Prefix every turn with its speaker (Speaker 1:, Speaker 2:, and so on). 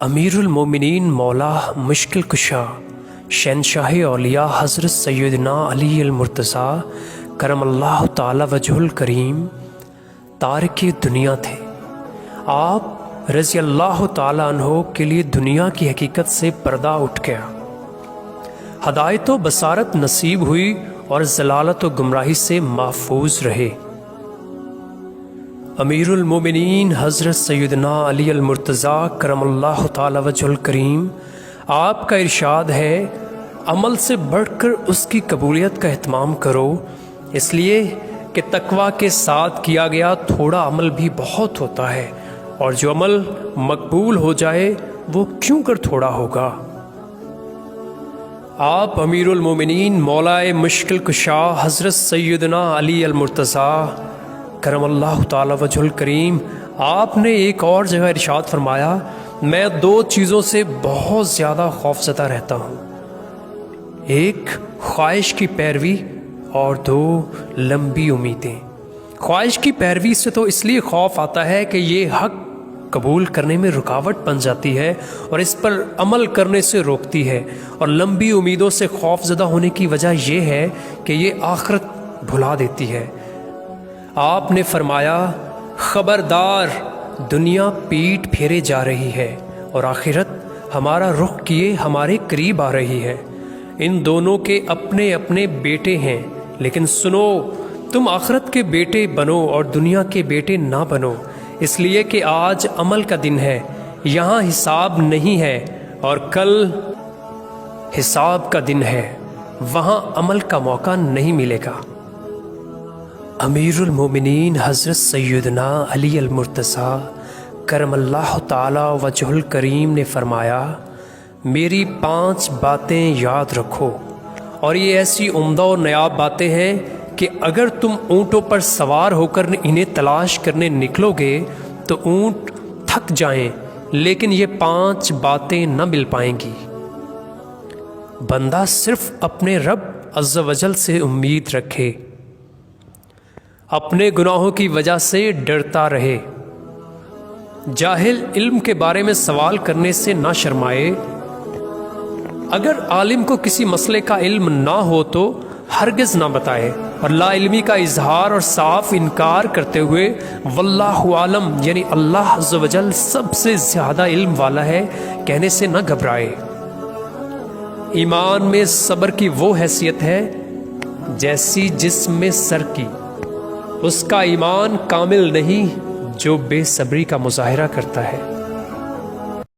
Speaker 1: अमीरुल मोमिनीन मौला मुश्किल कुशा शहनशाह औलिया हज़रत सैयदना अली अल मुर्तज़ा करमल्लाहु ताला वजहुल करीम तारिक दुनिया थे। आप रज़ी अल्लाह ताला अन्हो के लिए दुनिया की हकीकत से पर्दा उठ गया, हदायत व बसारत नसीब हुई और ज़लालत व गुमराही से महफूज रहे। अमीरुल मोमिनीन हज़रत सैयदना अली अल मुर्तज़ा करमल्लाहु ताला वजहुल करीम, आपका इरशाद है, अमल से बढ़कर उसकी कबूलियत का एहतमाम करो, इसलिए कि तकवा के साथ किया गया थोड़ा अमल भी बहुत होता है, और जो अमल मकबूल हो जाए वो क्यों कर थोड़ा होगा। आप अमीरुल मोमिनीन मौलाए मुश्किल कुशा हज़रत सैयदना अली अल मुर्तज़ा करमल्लाहु ताला वजहुल करीम, आपने एक और जगह इरशाद फरमाया, मैं दो चीज़ों से बहुत ज़्यादा खौफज़दा रहता हूँ, एक ख्वाहिश की पैरवी और दो लंबी उम्मीदें। ख्वाहिश की पैरवी से तो इसलिए खौफ आता है कि ये हक़ कबूल करने में रुकावट बन जाती है और इस पर अमल करने से रोकती है, और लंबी उम्मीदों से खौफज़दा होने की वजह यह है कि ये आखिरत भुला देती है। आपने फरमाया, ख़बरदार, दुनिया पीठ फेरे जा रही है और आखिरत हमारा रुख किए हमारे करीब आ रही है। इन दोनों के अपने अपने बेटे हैं, लेकिन सुनो, तुम आखिरत के बेटे बनो और दुनिया के बेटे ना बनो, इसलिए कि आज अमल का दिन है, यहाँ हिसाब नहीं है, और कल हिसाब का दिन है, वहाँ अमल का मौका नहीं मिलेगा। अमीरुल मोमिनीन हज़रत सैयदना अली अल मुर्तज़ा करमल्लाहु ताला वजहुल करीम ने फरमाया, मेरी 5 बातें याद रखो, और ये ऐसी उम्दा और नायाब बातें हैं कि अगर तुम ऊँटों पर सवार होकर इन्हें तलाश करने निकलोगे तो ऊँट थक जाएं, लेकिन ये 5 बातें न मिल पाएंगी। बंदा सिर्फ अपने रब अज़्ज़ वजल से उम्मीद रखे, अपने गुनाहों की वजह से डरता रहे, जाहिल इल्म के बारे में सवाल करने से ना शर्माए। अगर आलिम को किसी मसले का इल्म ना हो तो हरगिज़ ना बताए, और ला इल्मी का इजहार और साफ इनकार करते हुए वल्लाहु आलम यानी अल्लाह अज़्ज़ वजल सबसे ज़्यादा इल्म वाला है कहने से न घबराए। ईमान में सब्र की वो हैसियत है जैसी जिस्म में सर की, उसका ईमान कामिल नहीं जो बेसब्री का मुजाहिरा करता है।